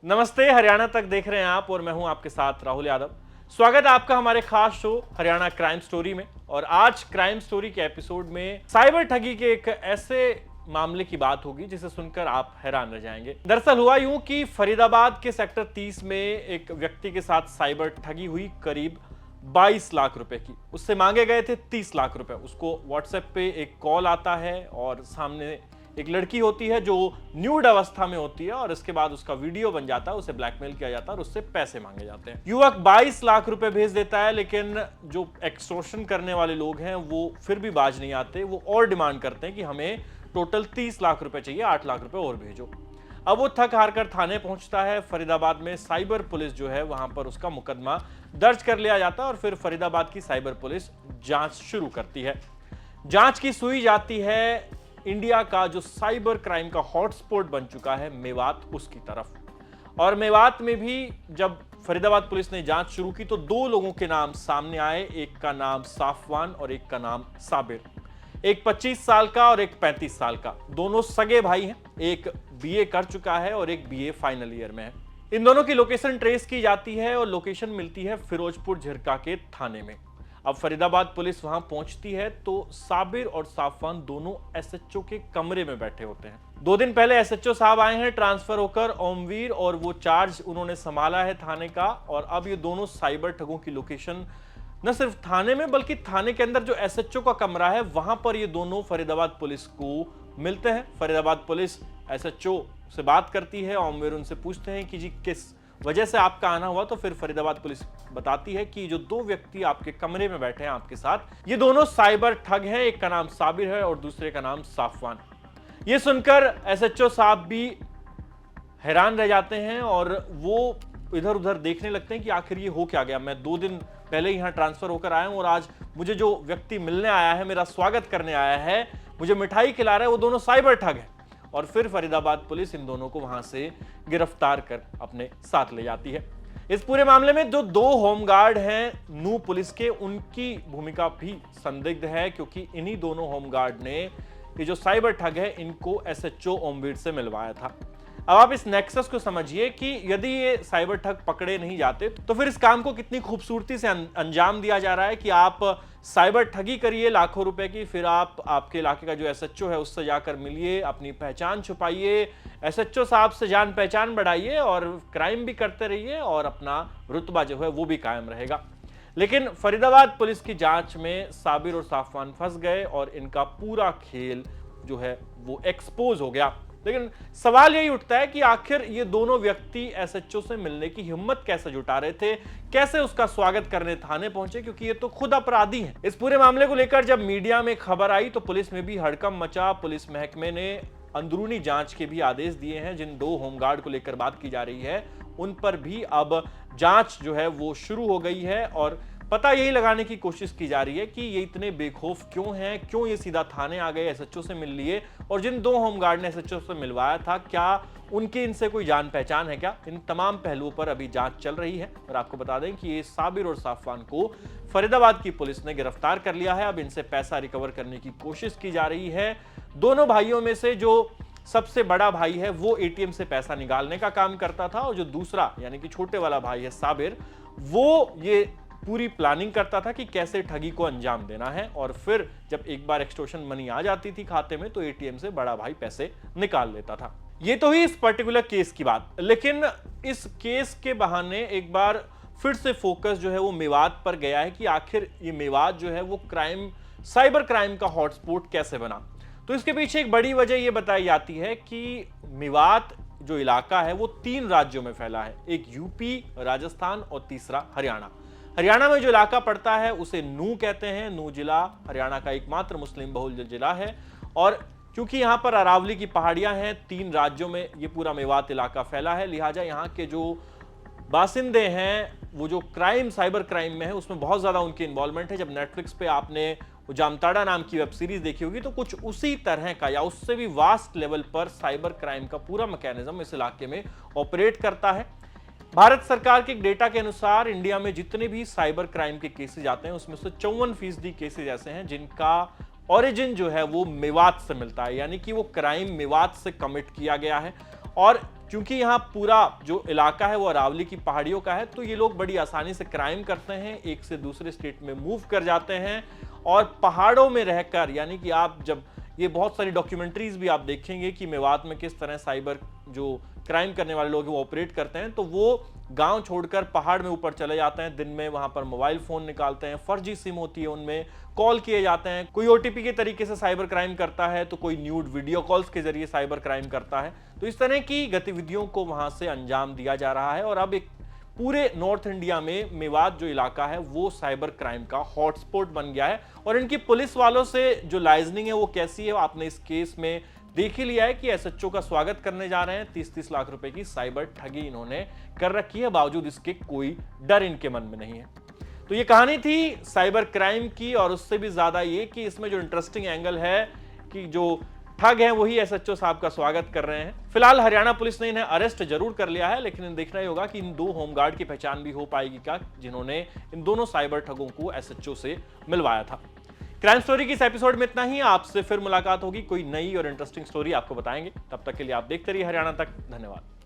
नमस्ते, हरियाणा तक देख रहे हैं आप और मैं हूं आपके साथ राहुल यादव। स्वागत है आपका हमारे खास शो हरियाणा क्राइम स्टोरी में। और आज क्राइम स्टोरी के एपिसोड में साइबर ठगी के एक ऐसे मामले की बात होगी जिसे सुनकर आप हैरान रह जाएंगे। दरअसल हुआ यूं कि फरीदाबाद के सेक्टर 30 में एक व्यक्ति के साथ साइबर ठगी हुई करीब 22 लाख रुपए की। उससे मांगे गए थे 30 लाख रुपए। उसको व्हाट्सएप पे एक कॉल आता है और सामने एक लड़की होती है जो न्यूड अवस्था में होती है और इसके बाद उसका वीडियो बन जाता है, उसे ब्लैकमेल किया जाता है और उससे पैसे मांगे जाते हैं। युवक 22 लाख रुपए भेज देता है, लेकिन जो एक्सटॉर्शन करने वाले लोग हैं वो फिर भी बाज नहीं आते। वो और डिमांड करते हैं कि हमें टोटल 30 लाख रुपए चाहिए, 8 लाख रुपए और भेजो। अब वो थक हार कर थाने पहुंचता है। फरीदाबाद में साइबर पुलिस जो है वहां पर उसका मुकदमा दर्ज कर लिया जाता है और फिर फरीदाबाद की साइबर पुलिस जांच शुरू करती है। जांच की सुई जाती है इंडिया का जो साइबर क्राइम का हॉटस्पॉट बन चुका है मेवात, उसकी तरफ। और मेवात में भी जब फरीदाबाद पुलिस ने जांच शुरू की तो दो लोगों के नाम सामने आए। एक का नाम साफवान और एक का नाम साबिर। एक 25 साल का और एक 35 साल का। दोनों सगे भाई हैं। एक बीए कर चुका है और एक बीए फाइनल ईयर में है। इन दोनों की लोकेशन ट्रेस की जाती है और लोकेशन मिलती है फिरोजपुर झिरका के थाने में। अब फरीदाबाद पुलिस वहां पहुंचती है तो साबिर और साफवान दोनों एसएचओ के कमरे में बैठे होते हैं। 2 दिन पहले एसएचओ साहब आए हैं ट्रांसफर होकर ओमवीर, और वो चार्ज उन्होंने संभाला है थाने का। और अब ये दोनों साइबर ठगों की लोकेशन न सिर्फ थाने में बल्कि थाने के अंदर जो एसएचओ का कमरा है वहां पर ये दोनों फरीदाबाद पुलिस को मिलते हैं। फरीदाबाद पुलिस एसएचओ से बात करती है। ओमवीर उनसे पूछते हैं कि जी किस वजह से आपका आना हुआ, तो फिर फरीदाबाद पुलिस बताती है कि जो 2 व्यक्ति आपके कमरे में बैठे हैं आपके साथ, ये दोनों साइबर ठग हैं। एक का नाम साबिर है और दूसरे का नाम साफवान। ये सुनकर एसएचओ साहब भी हैरान रह जाते हैं और वो इधर उधर देखने लगते हैं कि आखिर ये हो क्या गया। मैं 2 दिन पहले यहां ट्रांसफर होकर आया हूं और आज मुझे जो व्यक्ति मिलने आया है, मेरा स्वागत करने आया है, मुझे मिठाई खिला रहा है, वो दोनों साइबर ठग है। और फिर फरीदाबाद पुलिस इन दोनों को वहां से गिरफ्तार कर अपने साथ ले जाती है। इस पूरे मामले में जो 2 होमगार्ड हैं नू पुलिस के, उनकी भूमिका भी संदिग्ध है, क्योंकि इन्हीं दोनों होमगार्ड ने ये जो साइबर ठग है इनको एसएचओ ओमवीर से मिलवाया था। अब आप इस नेक्सस को समझिए कि यदि ये साइबर ठग पकड़े नहीं जाते तो फिर इस काम को कितनी खूबसूरती से अंजाम दिया जा रहा है कि आप साइबर ठगी करिए लाखों रुपए की, फिर आप आपके इलाके का जो एसएचओ है उससे जाकर मिलिए, अपनी पहचान छुपाइए, एसएचओ साहब से जान पहचान बढ़ाइए और क्राइम भी करते रहिए और अपना रुतबा जो है वो भी कायम रहेगा। लेकिन फरीदाबाद पुलिस की जांच में साबिर और साफवान फंस गए और इनका पूरा खेल जो है वो एक्सपोज हो गया। लेकिन सवाल यही उठता है कि आखिर ये दोनों व्यक्ति एसएचओ से मिलने की हिम्मत कैसे जुटा रहे थे, कैसे उसका स्वागत करने थाने पहुंचे, क्योंकि ये तो खुद अपराधी हैं। इस पूरे मामले को लेकर जब मीडिया में खबर आई तो पुलिस में भी हड़कंप मचा। पुलिस महकमे ने अंदरूनी जांच के भी आदेश दिए हैं। जिन 2 होमगार्ड को लेकर बात की जा रही है उन पर भी अब जांच जो है वो शुरू हो गई है और पता यही लगाने की कोशिश की जा रही है कि ये इतने बेखौफ क्यों हैं, क्यों ये सीधा थाने आ गए, एसएचओ से मिल लिए, और जिन 2 होमगार्ड ने एसएचओ से मिलवाया था क्या उनकी इनसे कोई जान पहचान है क्या। इन तमाम पहलुओं पर अभी जांच चल रही है। और आपको बता दें कि ये साबिर और साफवान को फरीदाबाद की पुलिस ने गिरफ्तार कर लिया है। अब इनसे पैसा रिकवर करने की कोशिश की जा रही है। दोनों भाइयों में से जो सबसे बड़ा भाई है वो एटीएम से पैसा निकालने का काम करता था और जो दूसरा यानी कि छोटे वाला भाई है साबिर, वो ये पूरी प्लानिंग करता था कि कैसे ठगी को अंजाम देना है। और फिर जब एक बार एक्सटॉर्शन मनी आ जाती थी खाते में तो एटीएम से बड़ा भाई पैसे निकाल लेता था। ये तो ही इस पर्टिकुलर केस की बात। लेकिन इस केस के बहाने एक बार फिर से फोकस जो है वो मेवात पर गया है कि आखिर ये मेवात जो है वो क्राइम, साइबर क्राइम का हॉटस्पॉट कैसे बना। तो इसके पीछे एक बड़ी वजह यह बताई जाती है कि मेवात जो इलाका है वो 3 राज्यों में फैला है। एक यूपी, राजस्थान और तीसरा हरियाणा। हरियाणा में जो इलाका पड़ता है उसे नू कहते हैं। नू जिला हरियाणा का एकमात्र मुस्लिम बहुल जिला है और क्योंकि यहां पर अरावली की पहाड़ियां हैं, 3 राज्यों में ये पूरा मेवात इलाका फैला है, लिहाजा यहां के जो बासिंदे हैं वो जो क्राइम, साइबर क्राइम में है उसमें बहुत ज्यादा उनकी इन्वॉल्वमेंट है। जब नेटफ्लिक्स पे आपने जामताड़ा नाम की वेब सीरीज देखी होगी तो कुछ उसी तरह का या उससे भी वास्ट लेवल पर साइबर क्राइम का पूरा मैकेनिज्म इस इलाके में ऑपरेट करता है। भारत सरकार के डेटा के अनुसार इंडिया में जितने भी साइबर क्राइम के केसेज आते हैं उसमें से 54% केसेज ऐसे हैं जिनका ओरिजिन जो है वो मेवात से मिलता है, यानी कि वो क्राइम मेवात से कमिट किया गया है। और क्योंकि यहाँ पूरा जो इलाका है वो अरावली की पहाड़ियों का है, तो ये लोग बड़ी आसानी से क्राइम करते हैं, एक से दूसरे स्टेट में मूव कर जाते हैं और पहाड़ों में रहकर, यानी कि आप जब ये बहुत सारी डॉक्यूमेंट्रीज भी आप देखेंगे कि मेवात में किस तरह साइबर जो क्राइम करने वाले लोग हैं वो ऑपरेट करते हैं, तो वो गांव छोड़कर पहाड़ में ऊपर चले जाते हैं, दिन में वहां पर मोबाइल फोन निकालते हैं, फर्जी सिम होती है उनमें, कॉल किए जाते हैं, कोई ओटीपी के तरीके से साइबर क्राइम करता है तो कोई न्यूड वीडियो कॉल्स के जरिए साइबर क्राइम करता है। तो इस तरह की गतिविधियों को वहां से अंजाम दिया जा रहा है और अब एक पूरे नॉर्थ इंडिया में मेवात जो इलाका है वो साइबर क्राइम का हॉटस्पॉट बन गया है। और इनकी पुलिस वालों से जो लाइजनिंग है वो कैसी है, आपने इस केस में देख ही लिया है कि एसएचओ का स्वागत करने जा रहे हैं। 30-30 लाख रुपए की साइबर ठगी इन्होंने कर रखी है, बावजूद इसके कोई डर इनके मन में नहीं है। तो ये कहानी थी साइबर क्राइम की, और उससे भी ज्यादा ये कि इसमें जो इंटरेस्टिंग एंगल है कि जो ठग हैं वही एसएचओ साहब का स्वागत कर रहे हैं। फिलहाल हरियाणा पुलिस ने इन्हें अरेस्ट जरूर कर लिया है, लेकिन देखना ही होगा कि इन 2 होमगार्ड की पहचान भी हो पाएगी क्या, जिन्होंने इन दोनों साइबर ठगों को एसएचओ से मिलवाया था। क्राइम स्टोरी की इस एपिसोड में इतना ही। आपसे फिर मुलाकात होगी, कोई नई और इंटरेस्टिंग स्टोरी आपको बताएंगे। तब तक के लिए आप देखते रहिए हरियाणा तक। धन्यवाद।